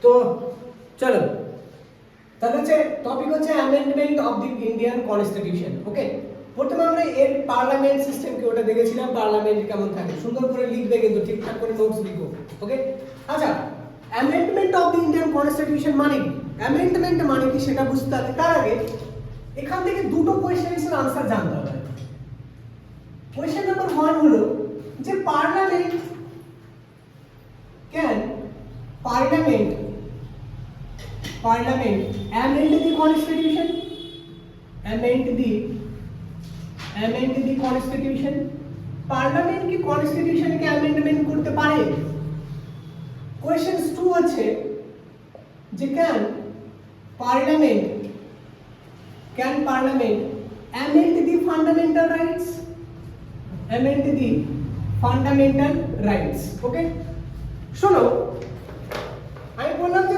তো চলো, তাহলে হচ্ছে টপিক হচ্ছে amendment of the Indian constitution. Okay, প্রথমে আমরা এর পার্লামেন্ট সিস্টেম কি ওটা দেখেছিলাম, পার্লামেন্ট কেমন থাকে, সুন্দর করে লিখবে কিন্তু ঠিকঠাক করে নোটস লিখো। ওকে, আচ্ছা, amendment of the Indian constitution মানে কি, অ্যামেন্ডমেন্ট মানে কি সেটা বুঝতে হবে। তার আগে এখান থেকে দুটো কোয়েশ্চেনের আনসার জানতে হবে। কোয়েশ্চেন নাম্বার 1 হলো যে parliament can parliament amend the constitution, amend the constitution, parliament কি কনস্টিটিউশন কে অ্যামেন্ডমেন্ট করতে পারে? কোশ্চেন 2 আছে যে can parliament amend the fundamental rights, ওকে, শোনো, আমি বললাম যে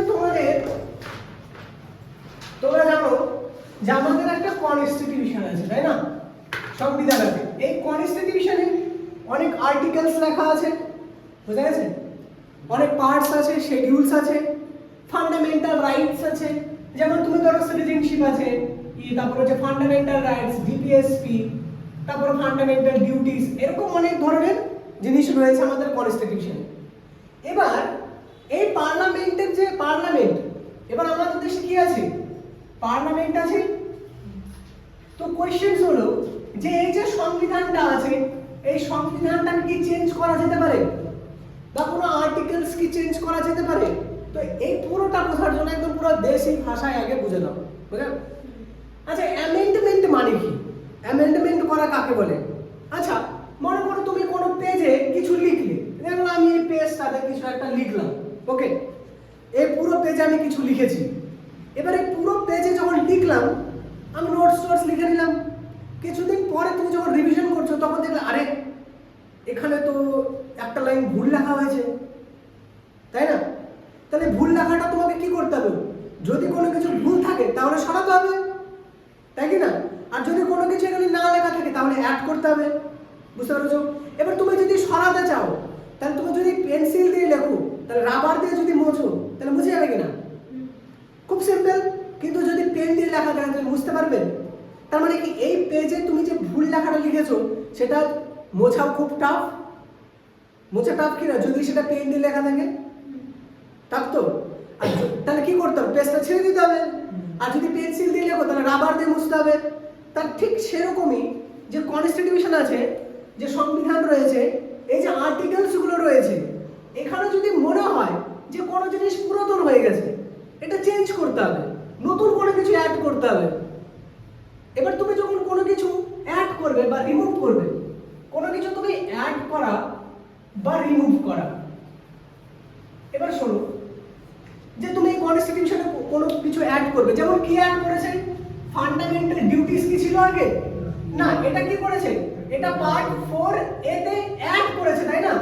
তোমরা জানো যে আমাদের একটা কনস্টিটিউশন আছে, তাই না, সংবিধান আছে। এই কনস্টিটিউশনে অনেক আর্টিকেলস লেখা আছে, বুঝা গেছে, অনেক পার্টস আছে, শিডিউলস আছে, ফান্ডামেন্টাল রাইটস আছে। যেমন তুমি ধরো সিটিজেনশিপ আছে, তারপর হচ্ছে ফান্ডামেন্টাল রাইটস, ডিপিএসপি, তারপর ফান্ডামেন্টাল ডিউটিস, এরকম অনেক ধরনের জিনিস রয়েছে আমাদের কনস্টিটিউশনে। এবার এই পার্লামেন্টের যে পার্লামেন্ট, এবার আমাদের দেশে কি আছে, পার্লামেন্ট আছে। তো কোশ্চেন হলো যে এই যে সংবিধানটা আছে, এই সংবিধানটা কি চেঞ্জ করা যেতে পারে, বা কোনো আর্টিকেলস কি চেঞ্জ করা যেতে পারে? তো এই পুরোটা বোঝার জন্য একদম পুরো দেশি ভাষায় আগে বুঝে নাও, বুঝলেন? আচ্ছা, অ্যামেন্ডমেন্ট মানে কি, অ্যামেন্ডমেন্ট করা কাকে বলে? আচ্ছা, মনে করো তুমি কোনো পেজে কিছু লিখলে, যেমন আমি এই পেজটাতে কিছু একটা লিখলাম। ওকে, এই পুরো পেজে আমি কিছু লিখেছি। এবারে পুরো পেজে যখন লিখলাম, আমি নোটস লিখে নিলাম। কিছুদিন পরে তুমি যখন রিভিশন করছো তখন দেখলে আরে এখানে তো একটা লাইন ভুল লেখা হয়েছে, তাই না? তাহলে ভুল লেখাটা তোমাকে কি করতে হবে? যদি কোনো কিছু ভুল থাকে তাহলে সরাতে হবে, তাই কি না? আর যদি কোনো কিছু এখানে না লেখা থাকে তাহলে অ্যাড করতে হবে, বুঝতে পারছো? এবার তুমি যদি সরাতে চাও, তাহলে তুমি যদি পেন্সিল দিয়ে লেখো, তাহলে রাবার দিয়ে যদি মোছো, তাহলে মুছে যাবে কিনা? খুব সিম্পল। কিন্তু যদি পেন দিয়ে লেখা থাকে তুমি বুঝতে পারবে। তার মানে কি এই পেজে তুমি যে ভুল লেখাটা লিখেছো সেটা মোছা খুব টাফ, মোছা টাফ কিনা যদি সেটা পেন দিয়ে লেখা থাকে, টাফ তো। আর তাহলে কি করতে হবে? পেজটা ছেড়ে দিতে হবে। আর যদি পেন্সিল দিয়ে লেখো তাহলে রাবার দিয়ে মুছতে হবে। তার ঠিক সেরকমই যে কনস্টিটিউশন আছে, যে সংবিধান রয়েছে, এই যে আর্টিকেলস গুলো রয়েছে, এখানে যদি মনে হয় যে কোনো জিনিস পুরাতন হয়ে গেছে, এটা চেঞ্জ করতে হবে, নতুন কোনো কিছু অ্যাড করতে হবে। এবার তুমি যখন কোনো কিছু অ্যাড করবে বা রিমুভ করবে, কোনো কিছু তুমি অ্যাড করা বা রিমুভ করা, এবার শোনো যে তুমি এই কনস্টিটিউশনে কোনো কিছু অ্যাড করবে, যেমন কি অ্যাড করেছে, ফান্ডামেন্টাল ডিউটিস কি ছিল আগে? না, এটা কি করেছে, এটা পার্ট 4 এতে অ্যাড করেছে, তাই না?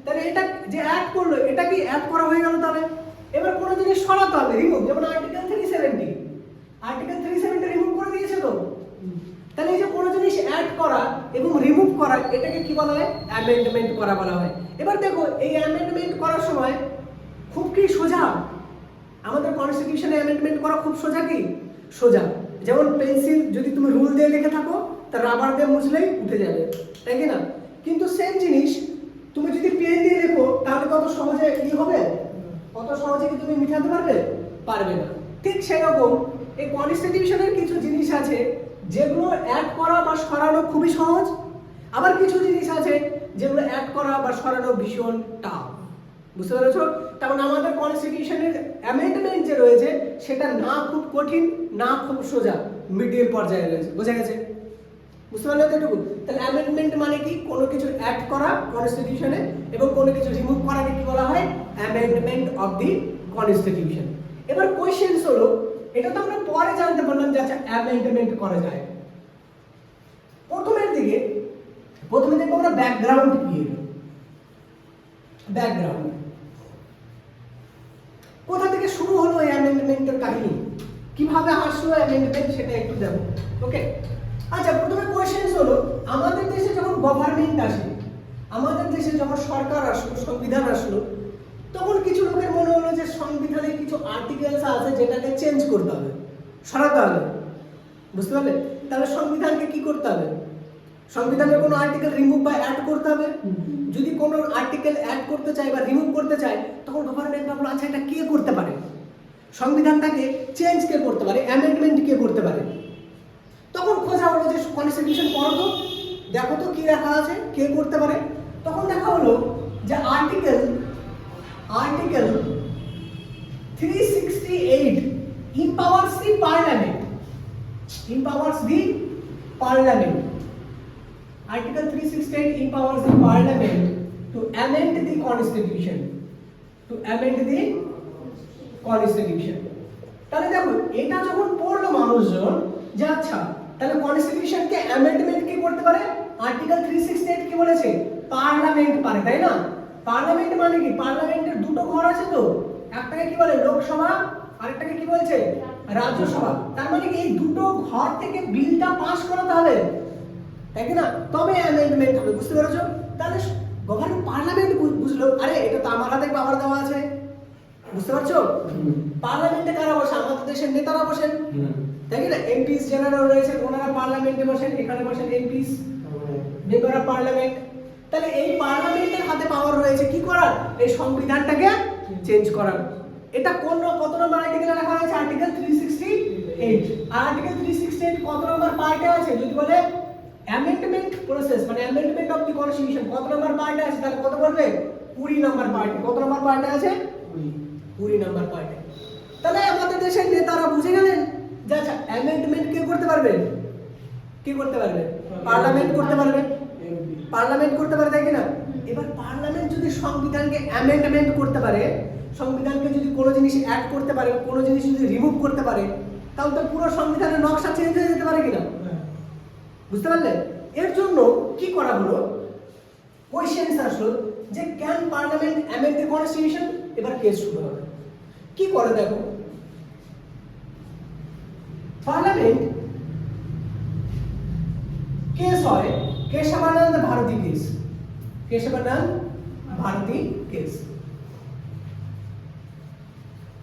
তাহলে এটা যে অ্যাড করলো, এটা কি অ্যাড করা হয়ে গেল? তাহলে এবার কোনো জিনিস সরাতে হবে, রিমুভ, যেমন আর্টিকেল 370 রিমুভ করে দিয়েছে তো। তাহলে এই যে কোনো জিনিস অ্যাড করা এবং রিমুভ করা, এটাকে কি বলা হয়? অ্যামেন্ডমেন্ট করা বলা হয়। এবার দেখো এই অ্যামেন্ডমেন্ট করার সময় খুব কি সোজা, আমাদের কনস্টিটিউশনে অ্যামেন্ডমেন্ট করা খুব সোজা কি? সোজা। যেমন পেন্সিল যদি তুমি রুল দিয়ে লিখে থাকো, তা রাবার দিয়ে মুছলেই উঠে যাবে, তাই কি না? কিন্তু সেম জিনিস তুমি যদি পেন দিয়ে লেখো তাহলে কত সহজে কি হবে? কত সহজে কি তুমি মিটাতে পারবে? পারবে না। ঠিক সেরকম এই কনস্টিটিউশনের কিছু জিনিস আছে যেগুলো অ্যাড করা বা সরানো খুবই সহজ, আবার কিছু জিনিস আছে যেগুলো অ্যাড করা বা সরানো ভীষণ টাফ, বুঝতে পেরেছো? তেমন আমাদের কনস্টিটিউশনের অ্যামেন্ডমেন্ট যে রয়েছে সেটা না খুব কঠিন না খুব সোজা, মিডিল পর্যায়ে রয়েছে, বোঝা গেছে? বুঝতে পারলে তো এটুকু? তাহলে অ্যামেন্ডমেন্ট মানে কি? কোনো কিছু অ্যাড করা কনস্টিটিউশনে এবং কোনো কিছু রিমুভ করাকে কি বলা হয়? Amendment of the constitution. এবার কোশ্চেনস হলো, এটা তো আমরা পরে জানতে পারলাম যে আচ্ছা অ্যামেন্ডমেন্ট করা যায়। প্রথমে দেখবো আমরা ব্যাকগ্রাউন্ড কি। ব্যাকগ্রাউন্ড কোথা থেকে শুরু হলো এই অ্যামেন্ডমেন্টের কাহিনী, কিভাবে আসলো অ্যামেন্ডমেন্ট, সেটা একটু দেখো। ওকে, আচ্ছা, প্রথমে কোশ্চেনস হলো, আমাদের দেশে যখন গভর্নমেন্ট আসে, আমাদের দেশে যখন সরকার আসলো, সংবিধান আসলো, তখন কিছু লোকের মনে হলো যে সংবিধানে কিছু আর্টিকেলস আছে যেটাকে চেঞ্জ করতে হবে, সরাতে হবে, বুঝতে পারলে? তাহলে সংবিধানকে কি করতে হবে? সংবিধানের কোনো আর্টিকেল রিমুভ বা অ্যাড করতে হবে। যদি কোনো আর্টিকেল অ্যাড করতে চাই বা রিমুভ করতে চাই, তখন গভর্নমেন্ট ভাবলো আচ্ছা এটা কে করতে পারে, সংবিধানটাকে চেঞ্জ কে করতে পারে, অ্যামেন্ডমেন্ট কে করতে পারে। তখন খোঁজা হলো যে কনস্টিটিউশন পড়ো তো, দেখো তো কি লেখা আছে, কে করতে পারে। তখন দেখা হলো যে article 368 empowers the parliament, Article 368 empowers the parliament to amend the constitution, তাহলে দেখো এটা যখন পড়লো মানুষজন যে আচ্ছা তাহলে কনস্টিটিউশনকে অ্যামেন্ডমেন্ট কি করতে পারে, আর্টিকেল 368 কি বলেছে, পার্লামেন্ট পারে, তাই না? পার্লামেন্ট মানে কি, পার্লামেন্টের দুটো ঘর আছে তো, একটাকে কি বলে লোকসভা, আরেকটাকে কি বলছে রাজ্যসভা। তার মানে কি এই দুটো ঘর থেকে বিলটা পাস করাতে হবে, তাই কি না? তবে অ্যামেন্ডমেন্ট হবে, বুঝতে পেরেছো? তাহলে গভর্নমেন্ট পার্লামেন্ট বুঝলো আরে এটা তো আমার হাতে পাওয়ার দেওয়া আছে, বুঝতে পারছো? পার্লামেন্টে কারা বসে, আমাদের দেশের নেতারা বসেন, তাই কি না? এমপিস জেনারেল রয়েছেন, ওনারা পার্লামেন্টে বসেন, এখানে বসেন এমপিস, মেম্বার অফ পার্লামেন্ট। তাহলে এই পার্লামেন্টের হাতে পাওয়ার রয়েছে কি করার, এই সংবিধানটাকে চেঞ্জ করার। এটা কোন কত নম্বর আর্টিকেলে লেখা আছে, আর্টিকেল 368। আর আর্টিকেল 368 কত নম্বর পার্টে আছে, যদি বলে অ্যামেন্ডমেন্ট প্রসেস মানে অ্যামেন্ডমেন্ট অফ দি কনস্টিটিউশন কত নম্বর পার্টে আছে, তাহলে কত করবে 20 নম্বর পার্টে। কত নম্বর পার্টে আছে, 20 নম্বর পার্টে। তাহলে আমাদের দেশের নেতারা বুঝে গেলেন যে আচ্ছা অ্যামেন্ডমেন্ট কে করতে পারবে, কি করতে পারবে, পার্লামেন্ট করতে পারবে, পার্লামেন্ট করতে পারে, তাই কি না? এবার পার্লামেন্ট যদি সংবিধানকে অ্যামেন্ডমেন্ট করতে পারে, সংবিধানকে যদি কোনো জিনিস অ্যাড করতে পারে, কোনো জিনিস যদি রিমুভ করতে পারে, তাহলে তো পুরো সংবিধানের নকশা চেঞ্জ হয়ে যেতে পারে কিনা, বুঝতে পারলে? এর জন্য কি করা হলো, কোয়েশ্চেন্স আসলো যে can parliament amend the constitution. এবার কেস শুরু হবে, কি করে দেখো, পার্লামেন্ট কেস হয় Kesavananda Bharati case, Kesavananda Bharati case,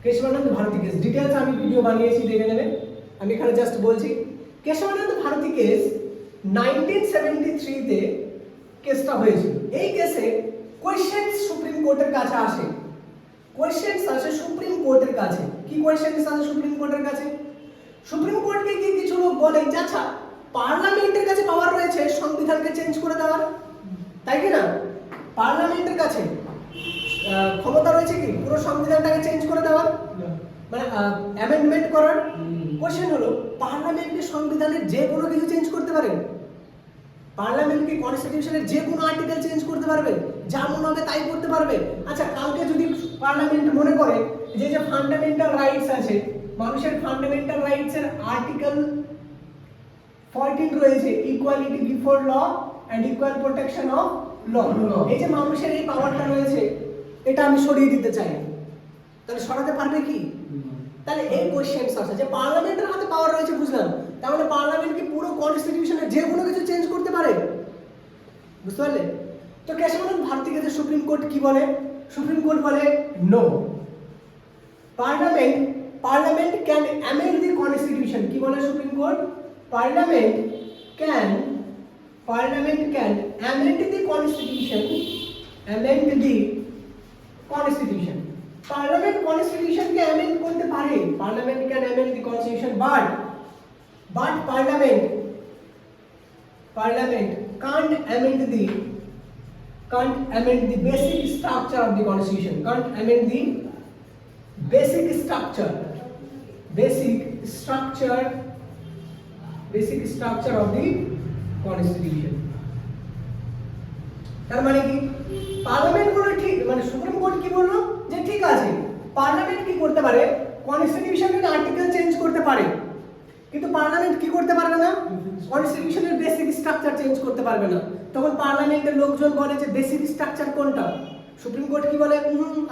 Kesavananda Bharati case. Details আমি ভিডিও বানিয়েছি, দেখে নেবে, আমি এখানে জাস্ট বলছি। কেশবানন্দ ভারতী কেস 1973 তে কেসটা হয়েছিল। এই কেসে কোয়েশ্চেন্স সুপ্রিম কোর্টের কাছে আসে, কোয়েশ্চেন্স আসে সুপ্রিম কোর্টের কাছে। কি কোয়েশ্চেন্স আসে সুপ্রিম কোর্টের কাছে? সুপ্রিম কোর্টকে কি কিছু লোক বলে যে আচ্ছা পার্লামেন্টের কাছে পাওয়ার রয়েছে সংবিধানকে চেঞ্জ করে দেওয়ার, তাই কি না? পার্লামেন্টের কাছে ক্ষমতা রয়েছে কি পুরো সংবিধানটাকে চেঞ্জ করে দেওয়ার, মানে অ্যামেন্ডমেন্ট করার। কোশ্চেন হলো পার্লামেন্টে সংবিধানের যে কোনো কিছু চেঞ্জ করতে পারে, পার্লামেন্ট কি কনস্টিটিউশনের যে কোনো আর্টিকেল চেঞ্জ করতে পারবে, যা মনে হবে তাই করতে পারবে। আচ্ছা কালকে যদি পার্লামেন্ট মনে করে যে যে ফান্ডামেন্টাল রাইটস আছে, মানুষের ফান্ডামেন্টাল রাইটস এর আর্টিকেল 14 রয়েছে, equality before law and equal protection of law, এই যে মানুষের এই পাওয়ারটা রয়েছে, এটা আমি সরিয়ে দিতে চাই, তাহলে সরাতে পারবে কি? তাহলে এই কোশ্চেন্স আছে যে পার্লামেন্টের হাতে পাওয়ার রয়েছে, বুঝলাম, তাহলে পার্লামেন্ট কি পুরো কনস্টিটিউশনের যে কোনো কিছু চেঞ্জ করতে পারে, বুঝতে পারলে? তো কেশবানন্দ ভারতী কেসে সুপ্রিম কোর্ট কি বলে? সুপ্রিম কোর্ট বলে no, parliament can amend the constitution. কি বলে supreme court? Parliament can amend the constitution, parliament কনস্টিটিউশনকে অ্যামেন্ড করতে পারে, parliament can amend the constitution, but parliament can't amend the basic structure of the constitution, can't amend the basic structure of the constitution। তার মানে কি parliament বলে ঠিক, মানে supreme court কি বললো যে ঠিক আছে পার্লামেন্ট কি করতে পারে, কনস্টিটিউশনের আর্টিকেল চেঞ্জ করতে পারে, কিন্তু পার্লামেন্ট কি করতে পারবে না, কনস্টিটিউশনের বেসিক স্ট্রাকচার চেঞ্জ করতে পারবে না। তখন পার্লামেন্টের লোকজন বলে যে বেসিক স্ট্রাকচার কোনটা? সুপ্রিম কোর্ট কি বলে,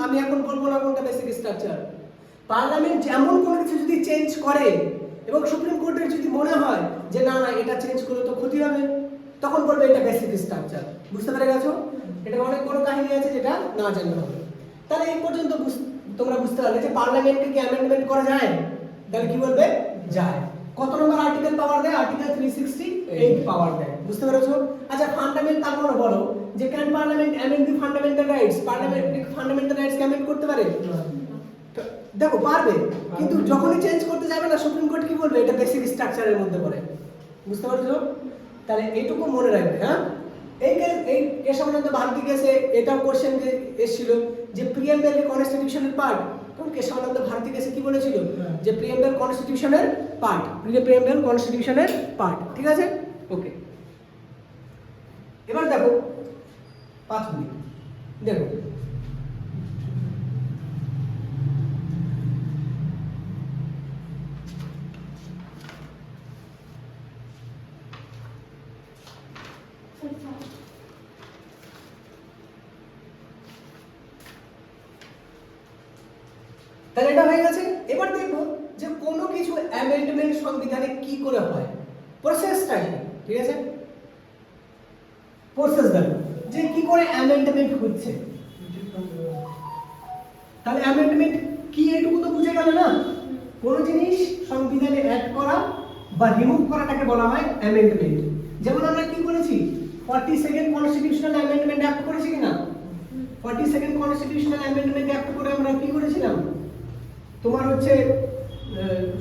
আমি এখন বলবো না কোনটা বেসিক স্ট্রাকচার। পার্লামেন্ট যেমন কোনো কিছু যদি চেঞ্জ করে এবং সুপ্রিম কোর্টের যদি মনে হয় যে না না এটা চেঞ্জ করলে তো ক্ষতি হবে, তখন বলবে এটা বেসিক স্ট্রাকচার। বুঝতে পেরে গেছো? এটা অনেক বড় কাহিনী আছে যেটা না জানলে হবে। তাহলে এই পর্যন্ত তোমরা বুঝতে পারলে যে পার্লামেন্টকে কি অ্যামেন্ডমেন্ট করা যায়? তাহলে কি বলবে? যায়। কত নম্বর আর্টিকেল পাওয়ার দেয়? আর্টিকেল 368 পাওয়ার দেয়। বুঝতে পেরেছো? আচ্ছা ফান্ডামেন্টাল তারপরে বলো যে can parliament amend the fundamental rights? Parliament fundamental rights amend করতে পারে? দেখো পারবে, কিন্তু যখনই চেঞ্জ করতে যাবে না সুপ্রিম কোর্ট কি বলবে? এটা বেসিক স্ট্রাকচারের মধ্যে পড়ে। বুঝতে পারছো? তাহলে এইটুকু মনে রাখবে। হ্যাঁ, এই কেশবানন্দ ভারতী কেসে এটাও কোশ্চেন যে এসেছিল যে প্রিএম্বল কনস্টিটিউশনের পার্ট। তখন কেশবানন্দ ভারতী কেসে কি বলেছিল? যে প্রিএম্বল কনস্টিটিউশনের পার্ট, প্রিএম্বল কনস্টিটিউশনের পার্ট। ঠিক আছে, ওকে। এবার দেখো 5 মিনিট দেখো তাহলে এটা হয়ে গেছে। এবার দেখবো যে কোনো কিছু অ্যামেন্ডমেন্ট সংবিধানে কি করে হয়, প্রসেসটা কি। ঠিক আছে, প্রসেস দেখো যে কি করে অ্যামেন্ডমেন্ট হচ্ছে। তাহলে অ্যামেন্ডমেন্ট কি এটুকু তো বুঝে গেল না? কোনো জিনিস সংবিধানে অ্যাড করা বা রিমুভ করাটাকে বলা হয় অ্যামেন্ডমেন্ট। যেমন আমরা কি করেছি, 42nd কনস্টিটিউশনাল অ্যামেন্ডমেন্ট অ্যাক্ট করেছি কিনা? 42nd কনস্টিটিউশনাল অ্যামেন্ডমেন্ট অ্যাক্ট করে আমরা কি করেছিলাম? তোমার হচ্ছে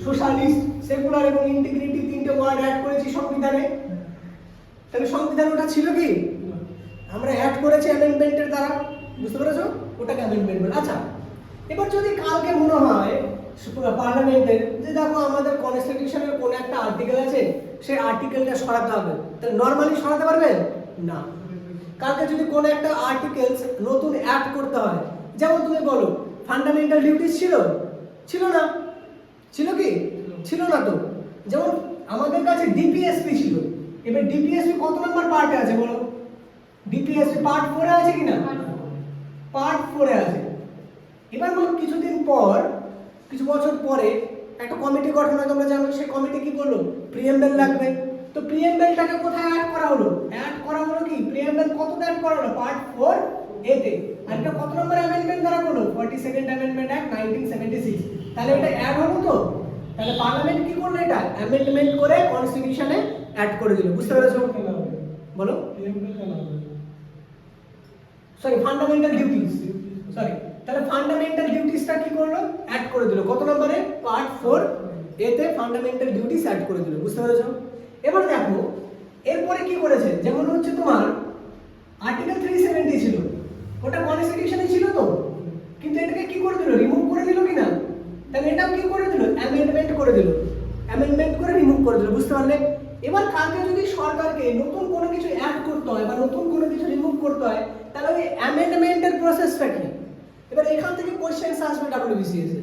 সোশ্যালিস্ট, সেকুলার এবং ইন্টিগ্রিটি তিনটে ওয়ার্ড অ্যাড করেছি সংবিধানে। তাহলে সংবিধান ওটা ছিল কি? আমরা অ্যাড করেছি অ্যামেন্ডমেন্টের দ্বারা। বুঝতে পেরেছো? ওটাকে অ্যামেন্ডমেন্ট বলে। আচ্ছা এবার যদি কালকে মনে হয় পার্লামেন্টের যে দেখো আমাদের কনস্টিটিউশনের কোন একটা আর্টিকেল আছে, সেই আর্টিকেলটা সরাতে হবে, তাহলে নরমালি সরাতে পারবে না। কালকে যদি কোন একটা আর্টিকেলস নতুন অ্যাড করতে হয়, যেমন তুমি বলো ফান্ডামেন্টাল ডিউটিস ছিল না? ছিল কি? ছিল না তো। যেমন আমাদের কাছে ডিপিএসপি ছিল। এবার ডিপিএসপি কত নম্বর পার্টে আছে বলো? ডিপিএসপি পার্ট 4 এ আছে কিনা? পার্ট 4 এ আছে। এবার বলো কিছুদিন পর, কিছু বছর পরে একটা কমিটি গঠন হয়, তোমরা জানো। সেই কমিটি কি বললো? প্রিএম্বল লাগবে। তো প্রিএম্বলটাকে কোথায় অ্যাড করা হলো? অ্যাড করা হলো কি? প্রিএম্বল কতটা অ্যাড করা হলো? পার্ট 4 এ তে। আর এটা কত নম্বর অ্যামেন্ডমেন্ট দ্বারা হলো? 42nd amendment act 1976। তাহলে এটা অ্যাড হলো তো। তাহলে পার্লামেন্ট কি করলো? এটা অ্যামেন্ডমেন্ট করে কনস্টিটিউশনে অ্যাড করে দিল। বুঝতে পেরেছো? বলো। Sorry, fundamental duties. সরি, তাহলে ফান্ডামেন্টাল ডিউটিসটা কি করলো? অ্যাড করে দিল। কত নম্বরে? পার্ট 4 এতে ফান্ডামেন্টাল ডিউটিস অ্যাড করে দিল। বুঝতে পেরেছো? এবার দেখো এরপরে কি করেছে। যেমন হচ্ছে তোমার আর্টিকেল 370 ছিল, ওটা কনস্টিটিউশনে ছিল তো, কিন্তু এটাকে কি করে দিল? রিমুভ করে দিল কিনা? তাহলে এটা কি করে দিল? অ্যামেন্ডমেন্ট করে দিল। অ্যামেন্ডমেন্ট করে রিমুভ করে দিল। বুঝতে পারলে? এবার কালকে যদি সরকারকে নতুন কোনো কিছু অ্যাড করতে হয় বা নতুন কোনো কিছু রিমুভ করতে হয়, তাহলে ওই অ্যামেন্ডমেন্টের প্রসেসটা কি? এবার এখান থেকে কোশ্চেন আসবে ডব্লিউবিসিএস এ।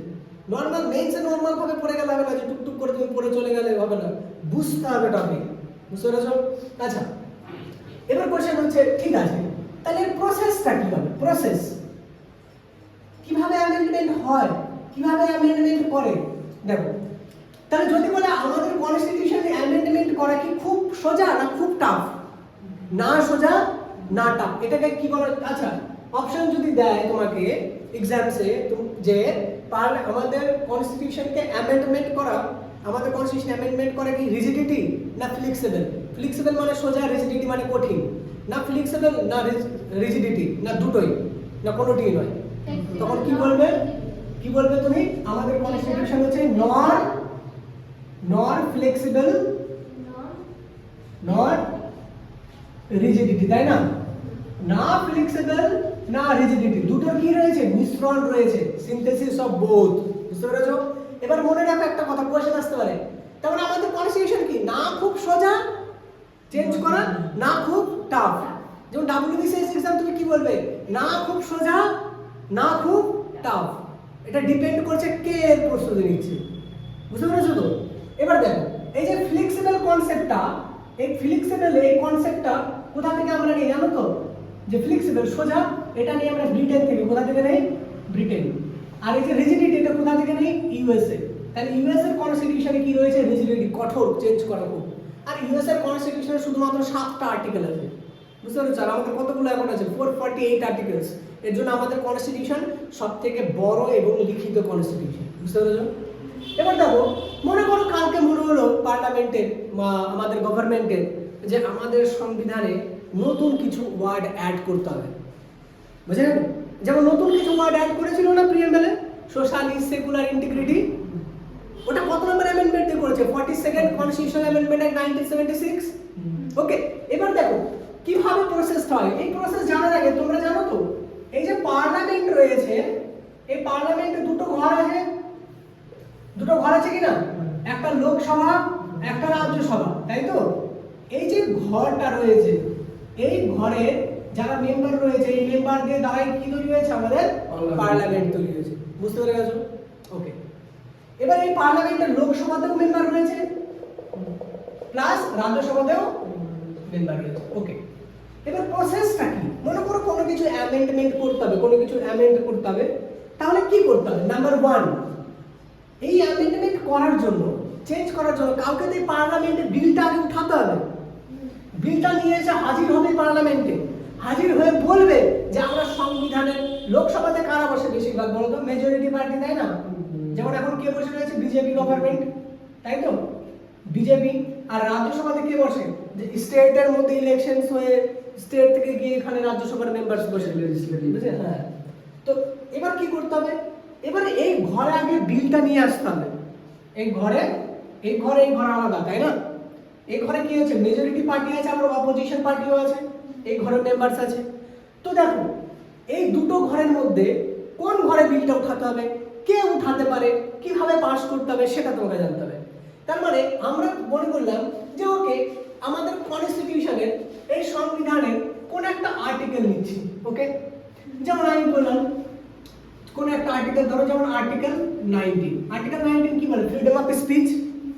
নরমাল মেইনসে নরমাল ভাবে পড়ে গেলে হবে না, যে টুকটুক করে তুমি পড়ে চলে গেলে হবে না, বুঝতে হবে টপিক। বুঝতে পেরেছো? আচ্ছা এবার কোশ্চেন হচ্ছে ঠিক আছে, তাহলে এর প্রসেসটা কি হবে? প্রসেস কিভাবে অ্যামেন্ডমেন্ট হয়, কিভাবে অ্যামেন্ডমেন্ট করে? দেখো তাহলে যদি বলে আমাদের কনস্টিটিউশনে অ্যামেন্ডমেন্ট করা কি খুব সোজা না খুব টাফ? না সোজা না টাফ, এটাকে কি বলে? আচ্ছা অপশন যদি দেয় তোমাকে এক্সামসে যে আমাদের কনস্টিটিউশনকে অ্যামেন্ডমেন্ট করা, আমাদের কনস্টিটিউশন অ্যামেন্ডমেন্ট করা কি রিজিডিটি না ফ্লেক্সিবল? ফ্লেক্সিবল মানে সোজা, রিজিডিটি মানে কঠিন। না ফ্লেক্সিবল না রিজিডিটি, না দুটোই, না কোনোটিই নয়। তখন কি বলবে? কি বলবে তুমি? আমাদের কনস্টিটিউশন হচ্ছে নর ফ্লেক্সিবল নর রিজিডিটি, তাই না? না ফ্লেক্সিবল না রিজিডিটি, দুটোর কি রয়েছে? মিশ্রণ রয়েছে, সিনথেসিস অফ বোথ। বুঝতে পেরেছো? এবার মনে রাখো একটা কথা, কোশ্চেন আসতে পারে, তার মানে আমাদের কনস্টিটিউশন কি না খুব সোজা চেঞ্জ করা, না খুব টাফ। যেমন ডব্লিউবিসিএস एग्जाम তুমি কি বলবে? না খুব সোজা না খুব টাফ। এটা ডিপেন্ড করছে কে এর প্রস্তুতি নিচ্ছে। বুঝতে পেরেছো তো? এবার দেখো এই যে ফ্লেক্সিবল কনসেপ্টটা, এই ফ্লেক্সিবল এই কনসেপ্টটা কোথা থেকে আমরা নিয়ে জানো তো? যে ফ্লেক্সিবল সোজা, এটা নিয়ে আমরা ব্রিটেন থেকে। কোথা থেকে নেই? ব্রিটেন। আর এই যে রিজিডিটি, এটা কোথা থেকে নেই? ইউএসএ। তাহলে ইউএস এর কনস্টিটিউশনে কি রয়েছে? রিজিডিটি, কঠোর, চেঞ্জ করা খুব। আর ইউএস এর কনস্টিটিউশনে শুধুমাত্র 7টা আর্টিকেল আছে। বুঝতে পেরেছো? আর আমাদের কতগুলো এখন আছে 448 আর্টিকেলস। এর জন্য আমাদের কনস্টিটিউশন সবথেকে বড় এবং লিখিত কনস্টিটিউশন। বুঝতে পেরেছো? এবার দেখো, মনে করো কালকে মনে হলো পার্লামেন্টের আমাদের গভর্নমেন্টের যে আমাদের সংবিধানে নতুন কিছু ওয়ার্ড অ্যাড করতে হবে, বুঝলেন? যেমন নতুন কিছু ওয়ার্ড অ্যাড করেছিল না প্রিএমএলে, সোশ্যালিস্ট, সেকুলার, ইন্টিগ্রিটি। ওটা কত নম্বর অ্যামেন্ডমেন্টে করেছে? 42nd constitutional amendment act 1976। ওকে, এবার দেখো কিভাবে প্রসেসটা হয়। এই প্রসেস জানার আগে তোমরা জানো তো, এই যে পার্লামেন্ট রয়েছে, এই পার্লামেন্টে দুটো ঘর আছে, দুটো ঘর আছে কিনা? একটা লোকসভা, একটা রাজ্যসভা, তাই তো? এই যে ঘরটা রয়েছে, এই ঘরে যারা মেম্বার রয়েছে, এই মেম্বারদের দ্বারাই কি তৈরি হয়েছে? আমাদের পার্লামেন্ট তৈরি হয়েছে। বুঝতে পেরে গেছো? ওকে, এবার এই পার্লামেন্টের লোকসভাতেও মেম্বার রয়েছে প্লাস রাজ্যসভাতেও মেম্বার রয়েছে। ওকে, এবার প্রসেসটা কি? মনে করো কোনো কিছু অ্যামেন্ডমেন্ট করতে হবে, কোনো কিছু অ্যামেন্ড করতে হবে, তাহলে কি করতে হবে? নাম্বার 1, এই অ্যামেন্ডমেন্ট করার জন্য, চেঞ্জ করার জন্য কাউকে তো পার্লামেন্টে বিলটা আগে উঠাতে হবে। বিলটা নিয়ে এসে হাজির হবে পার্লামেন্টে, হাজির হয়ে বলবে যে আমরা সংবিধানের, লোকসভাতে কারা বসে বেশিরভাগ বলো তো? মেজরিটি পার্টি, তাই না? যেমন এখন কে বসে রয়েছে? বিজেপি গভর্নমেন্ট, তাই তো? বিজেপি। আর রাজ্যসভাতে কে বসে? যে স্টেটের মধ্যে ইলেকশনস হয়ে স্টেট থেকে গিয়ে এখানে রাজ্যসভার মেম্বারস বসে, বুঝলেন? হ্যাঁ, তো এবার কি করতে হবে? এবার এই ঘরে আগে বিলটা নিয়ে আসতে হবে। এই ঘরে আলাদা, তাই না? এই ঘরে কি আছে? মেজরিটি পার্টি আছে, আবার অপোজিশন পার্টিও আছে, এই ঘরে মেম্বারস আছে। তো দেখো, এই দুটো ঘরের মধ্যে কোন ঘরে বিলটা উঠাতে হবে, কে উঠাতে পারে, কিভাবে পাস করতে হবে, সেটা তোমাকে জানতে হবে। তার মানে আমরা মনে করলাম যে ওকে, আমাদের কনস্টিটিউশনের, এই সংবিধানের কোন একটা আর্টিকেল নিচ্ছি। ওকে, যেমন আমি বললাম কোন একটা আর্টিকেল, ধরো যেমন আর্টিকেল 19। আর্টিকেল 19 কি বলে? ফ্রিডম অফ স্পিচ,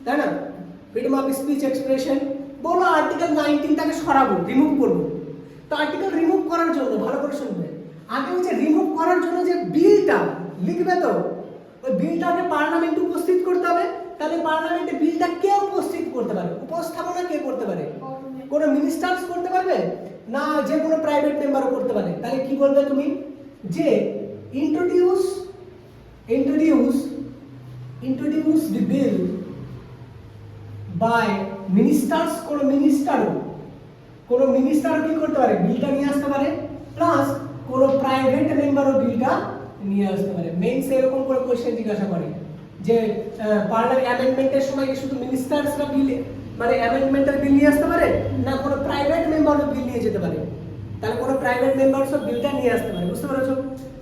তাই না? Freedom of speech, expression. বলো আর্টিকেল 19টাকে সরাবো, রিমুভ করবো। তো আর্টিকেল রিমুভ করার জন্য ভালো করে শুনবে, আগে হচ্ছে রিমুভ করার জন্য যে বিলটা লিখবে, তো ওই বিলটাকে পার্লামেন্টে উপস্থিত করতে হবে। তাহলে পার্লামেন্টে বিলটা কে উপস্থিত করতে পারে? উপস্থাপনা কে করতে পারে? কোনো মিনিস্টার্স করতে পারবে না, যে কোনো প্রাইভেট মেম্বারও করতে পারে। তাহলে কি বলবে তুমি? যে introduce the bill by ministers। কোনো মিনিস্টার কি করতে পারে? বিলটা নিয়ে আসতে পারে, প্লাস কোনো প্রাইভেট মেম্বারও বিলটা নিয়ে আসতে পারে। মেইনস এরকম করে কোশ্চেন জিজ্ঞাসা করে যে পার্লামেন্ট অ্যামেন্ডমেন্টের সময় কি শুধু মিনিস্টার্সরা বিল, মানে অ্যামেন্ডমেন্টের বিল নিয়ে আসতে পারে, না কোনো প্রাইভেট মেম্বারও বিল নিয়ে যেতে পারে? তাহলে কোনো প্রাইভেট মেম্বারসও বিলটা নিয়ে আসতে পারে। বুঝতে পেরেছো?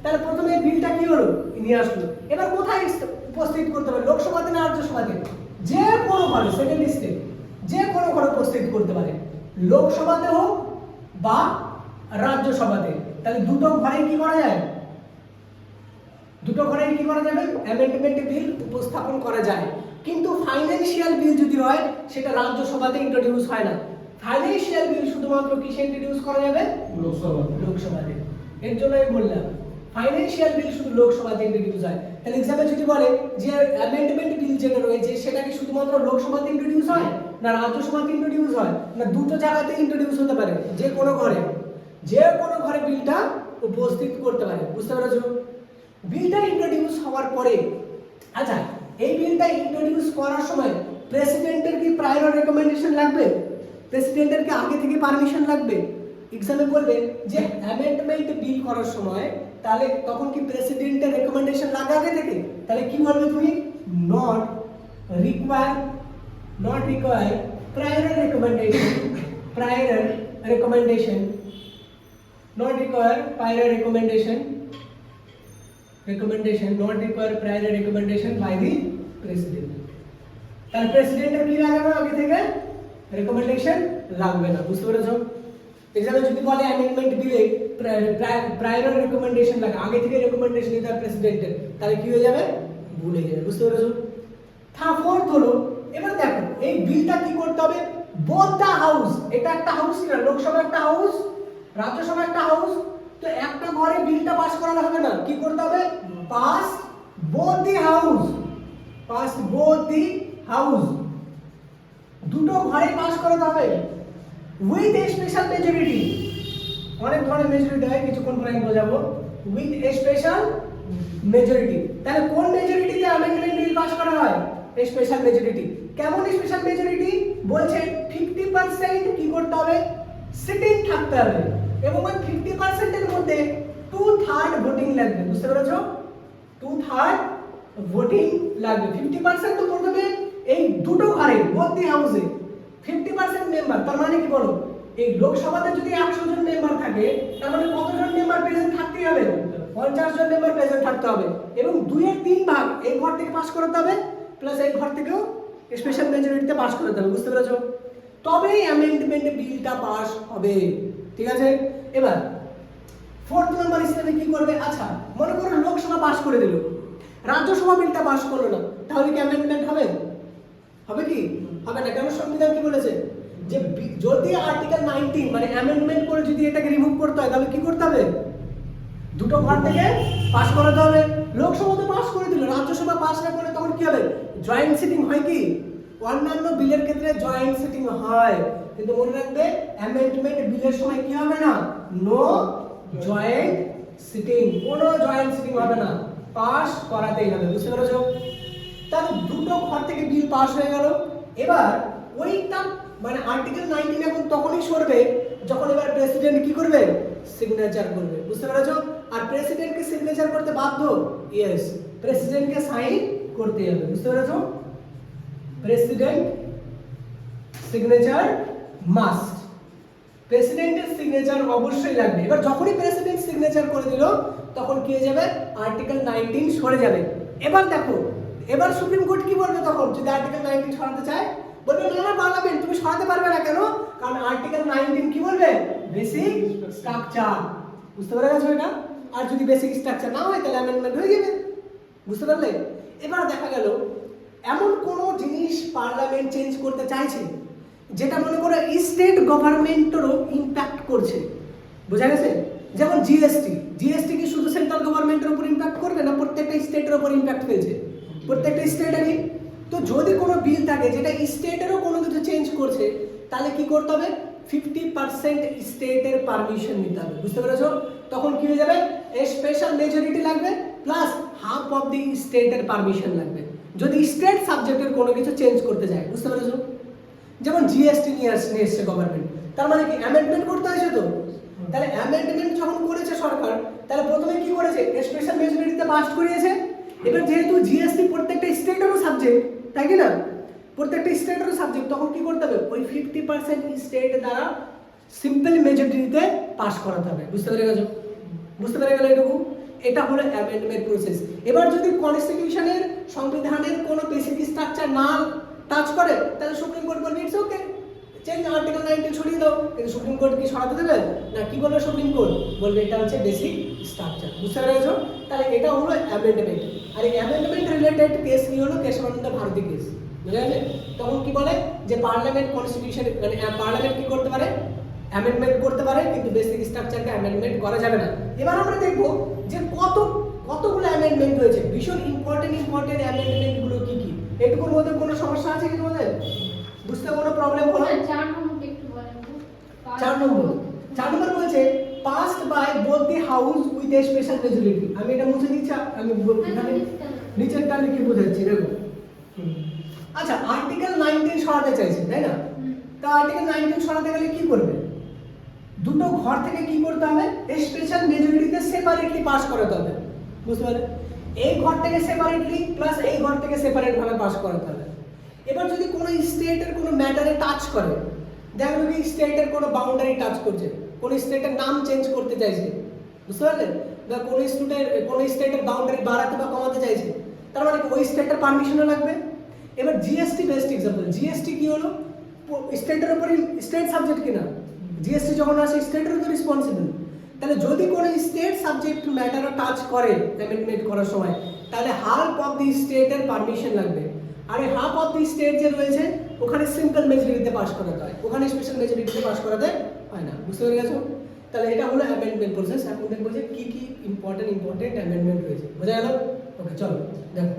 তাহলে প্রথমে বিলটা কি হলো? নিয়ে আসলো। এবার কোথায় উপস্থিত করতে হবে? লোকসভাতে না রাজ্যসভাতে? যে কোনো ঘরে, সেকেন্ড স্টেপ, যে কোনো ঘরে উপস্থিত করতে পারে, লোকসভাতে হোক বা রাজ্যসভাতে। তাহলে দুটো ঘরে কি করা যায়? দুটো ঘরে কি করা যাবে? অ্যামেন্ডমেন্ট বিল উপস্থাপন করা যায়। কিন্তু ফাইন্যান্সিয়াল বিল যদি হয়, সেটা রাজ্যসভাতে ইন্ট্রোডিউস হয় না। ফাইন্যান্সিয়াল বিল শুধুমাত্র কিসে ইন্ট্রোডিউস করা যাবে? লোকসভাতে। এর জন্য আমি বললাম ফাইন্যান্সিয়াল বিল শুধু লোকসভাতে ইন্ট্রোডিউস হয়। তাহলে এক্সাম্পল যদি বলে যে অ্যামেন্ডমেন্ট বিল যেটা রয়েছে সেটা কি শুধুমাত্র লোকসভাতে ইন্ট্রোডিউস হয়, না রাজ্যসভাতে ইন্ট্রোডিউস হয়, না দুটো জায়গাতে ইন্ট্রোডিউস হতে পারে? যে কোনো ঘরে বিলটা উপস্থিত করতে পারে। বুঝতে পেরেছো? বিলটা ইন্ট্রোডিউস হওয়ার পরে, আচ্ছা, এই বিলটা ইন্ট্রোডিউস করার সময় প্রেসিডেন্টের কি প্রায়র রেকমেন্ডেশন লাগবে? প্রেসিডেন্টের কি আগে থেকে পারমিশন লাগবে? এক্সামে বলবে যে অ্যামেন্ডমেন্ট বিল করার সময়, তাহলে তখন কি প্রেসিডেন্টের রেকমেন্ডেশন লাগে আগে থেকে? তাহলে কি বলবে তুমি? Not require prior recommendation, not require prior recommendation by the president। তার প্রেসিডেন্টের কি লাগবে না, আগে থেকে রেকমেন্ডেশন লাগবে না। বুঝতে পেরেছো? এক্সাম্পল যদি বলে অ্যামেন্ডমেন্ট বিলে প্রায়র রেকমেন্ডেশন লাগে, আগে থেকে রেকমেন্ডেশন দিতে হয় প্রেসিডেন্টের, তাহলে কি হয়ে যাবে? ভুলে যাবে। বুঝতে পেরেছো? ফোর্থ হলো, এবার দেখো এই বিলটা কি করতে হবে? বোথ দা হাউস, এটা একটা হাউস না, লোকসভা একটা হাউস, রাজ্যসভা একটা হাউস, তো একটা ঘরে বিলটা পাস করানো হবে না, কি করতে হবে? পাস বোথ দি হাউস, দুটো ঘরে পাস করাতে হবে উইথ এ স্পেশাল মেজরিটি। অনেক ধরনের মেজরিটি হয়, কিছুক্ষণ পরে আমি বোঝাবো। উইথ স্পেশাল মেজরিটি, তাহলে কোন মেজরিটিতে অ্যামেন্ডমেন্ট বিল পাস করা হয়? Special majority. কেমন স্পেশাল মেজরিটি? বলছে 50% কি করতে হবে? সিটিং থাকতে হবে, এবং ওই 50% এর মধ্যে 2/3 ভোটিং লাগবে। বুঝতে পেরেছো? 2/3 ভোটিং লাগবে। 50% তো প্রথমে এই দুটো ঘরে ভোটি হাউসে 50% মেম্বার, তার মানে কি বলো, এই লোকসভাতে যদি 100 জন মেম্বার থাকে, তার মানে কতজন মেম্বার প্রেজেন্ট থাকতে হবে? 50 জন মেম্বার প্রেজেন্ট থাকতে হবে, এবং 2/3 ভাগ এই ঘর থেকে পাস করাতে হবে, প্লাস এই ঘর থেকেও স্পেশাল মেজরিটিতে পাস করাতে হবে। বুঝতে পেরেছো? তবেই অ্যামেন্ডমেন্ট বিলটা পাস হবে। ঠিক আছে, এবার 4th নাম্বার হিসেবে কি করবে? আচ্ছা, মনে করো লোকসভা পাস করে দিল, রাজ্যসভা বিলটা পাস করলো না, তাহলে কি অ্যামেন্ডমেন্ট হবে? হবে কি? হবে না। কেন? সংবিধান কি বলেছে? যে যদি আর্টিকেল 19 মানে অ্যামেন্ডমেন্ট করে যদি এটাকে রিমুভ করতে হয়, তাহলে কি করতে হবে? দুটো ঘর থেকে পাস করাতে হবে। লোকসভা তো পাস করে দিল, রাজ্যসভা পাস না করলে তখন কি হবে? জয়েন্ট সিটিং হয় কি? অন্যান্য বিলের ক্ষেত্রে জয়েন্ট সিটিং হয়, কিন্তু মনে রাখবে অ্যামেন্ডমেন্ট বিলের সময় কি হবে না? নো জয়েন্ট সিটিং, কোনো জয়েন্ট সিটিং হবে না, পাস করাতেই হবে। বুঝতে পেরেছো? তাহলে দুটো ঘর থেকে বিল পাস হয়ে গেল। এবার ওইটা মানে আর্টিকেল 19 এখন তখনই সরবে যখন এবার প্রেসিডেন্ট কি করবে? সিগনেচার করবে। বুঝতে পেরেছো? আর প্রেসিডেন্টকে সিগনেচার করতে বাধ্য? ইয়েস, প্রেসিডেন্টকে সাইন করতে হবে। বুঝতে পেরেছো? প্রেসিডেন্ট সিগনেচার মাস্ট, প্রেসিডেন্টের সিগনেচার অবশ্যই লাগবে। এবার যখনই প্রেসিডেন্ট সিগনেচার করে দিল, তখন কি হয়ে যাবে? আর্টিকেল 19 সরে যাবে। এবার দেখো, এবার সুপ্রিম কোর্ট কি বলবে তখন? যদি আর্টিকেল 19 সরাতে চায়, বলবে না না পার্লামেন্ট তুমি সরাতে পারবে না। কেন? কারণ আর্টিকেল 19 কি বলবে? Basic structure. বুঝতে পেরে গেছো এটা? আর যদি বেসিক স্ট্রাকচার না হয়, তাহলে অ্যামেন্ডমেন্ট হয়ে যাবে। বুঝতে পারলে? এবার দেখা গেল এমন কোনো জিনিস পার্লামেন্ট চেঞ্জ করতে চাইছে যেটা মনে করো স্টেট গভর্নমেন্টেরও ইম্প্যাক্ট করছে। বোঝা গেছে? যেমন জিএসটি, জিএসটি কি শুধু সেন্ট্রাল গভর্নমেন্টের উপর ইম্প্যাক্ট করবে না প্রত্যেকটা স্টেটের উপর ইম্প্যাক্ট ফেলছে? প্রত্যেকটা স্টেটেরই। তো যদি কোনো বিল থাকে যেটা স্টেটেরও কোনো কিছু চেঞ্জ করছে, তাহলে কি করতে হবে? 50% স্টেটের পারমিশন নিতে হবে। বুঝতে পেরেছো? তখন কি হয়ে যাবে? স্পেশাল মেজরিটি লাগবে, প্লাস হাফ অফ দি স্টেটের পারমিশন লাগবে যদি স্টেট সাবজেক্টের কোনো কিছু চেঞ্জ করতে যায়। বুঝতে পেরেছো? যেমন জিএসটি নিয়ে এসছে গভর্নমেন্ট, তার মানে কি অ্যামেন্ডমেন্ট করতে হয়েছে তো? তাহলে অ্যামেন্ডমেন্ট যখন করেছে সরকার, তাহলে প্রথমে কি করেছে? স্পেশাল মেজরিটিতে পাস করিয়েছে। এবার যেহেতু জিএসটি প্রত্যেকটা স্টেটেরও সাবজেক্ট, তাই কি না? প্রত্যেকটা স্টেটেরও সাবজেক্ট, তখন কি করতে হবে? ওই 50% স্টেট দ্বারা সিম্পল মেজরিটিতে পাস করাতে হবে। বুঝতে পেরে গেছো? বুঝতে পেরে গেলে এটুকু? এটা হলো অ্যামেন্ডমেন্ট প্রসেস। এবার যদি কনস্টিটিউশনের সংবিধানের কোনো বেসিক স্ট্রাকচার না টাচ করে, তাহলে সুপ্রিম কোর্ট বলবে ইটস ওকে, চেঞ্জ আর্টিকেল 19 সরিয়ে দাও। কিন্তু সুপ্রিম কোর্ট কি সরাতে দেবে না? কি বলবে সুপ্রিম কোর্ট? বলবে এটা হচ্ছে বেসিক স্ট্রাকচার। বুঝতে পেরেছো? তাহলে এটা হলো অ্যামেন্ডমেন্ট। আর এই অ্যামেন্ডমেন্ট রিলেটেড কেস কি হলো? কেশবানন্দ ভারতী কেস। বুঝা গেছে? তখন কি বলে যে পার্লামেন্ট কনস্টিটিউশন মানে পার্লামেন্ট কি করতে পারে? অ্যামেন্ডমেন্ট করতে পারে, কিন্তু বেসিক স্ট্রাকচারকে অ্যামেন্ডমেন্ট করা যাবে না। এবার আমরা দেখব যে কতগুলো অ্যামেন্ডমেন্ট হয়েছে, ভীষণ ইম্পর্টেন্ট অ্যামেন্ডমেন্টগুলো কি কি। এটুকুর মধ্যে কোনো সমস্যা আছে কি তোমাদের? বুঝতে কোনো প্রবলেম হলো? 4 নম্বর একটু বলেন তো। 4 নম্বর বলছে passed by both the house with a special majority. আমি এটা মুছে দিচ্ছি, আমি এখানে নিচেরটা লিখে বোঝাচ্ছি। দেখো, আচ্ছা, আর্টিকেল 19 সরাতে চাইছে, তাই না? তা আর্টিকেল 19 সরাতে গেলে কি করবে? দুটো ঘর থেকে কি করতে হবে? স্পেশাল মেজরিটিতে সেপারেটলি পাস করাতে হবে। বুঝতে পারলে? এই ঘর থেকে সেপারেটলি প্লাস এই ঘর থেকে সেপারেট ভাবে পাস করাতে হবে। এবার যদি কোনো স্টেটের কোনো ম্যাটারে টাচ করে, দেখো কি স্টেটের কোনো বাউন্ডারি টাচ করছে, কোনো স্টেটের নাম চেঞ্জ করতে চাইছে, বুঝতে পারলেন? বা কোনো স্টেটের বাউন্ডারি বাড়াতে বা কমাতে চাইছে, তার মানে ওই স্টেটের পারমিশনও লাগবে। এবার জিএসটি বেস্ট এক্সাম্পল। জিএসটি কি হলো? স্টেটের উপরে, স্টেট সাবজেক্ট কিনা? জিএসটি যখন আসে স্টেটের উপর রেসপন্সিবল। তাহলে যদি কোনো স্টেট সাবজেক্ট ম্যাটারও টাচ করে অ্যামেন্ডমেন্ট করার সময়, তাহলে হাফ অফ দি স্টেটের পারমিশন লাগবে। আর এই হাফ অফ দি স্টেট যে রয়েছে, ওখানে সিম্পল মেজরিটিতে পাস করাতে হয়, ওখানে স্পেশাল মেজরিটিতে পাস করাতে হয় না। বুঝতে পেরে গেছো? তাহলে এটা হলো অ্যামেন্ডমেন্ট প্রসেস। এখন দেখবো যে কি কি ইম্পর্টেন্ট অ্যামেন্ডমেন্ট হয়েছে। বোঝা গেল? ওকে, চলো দেখো।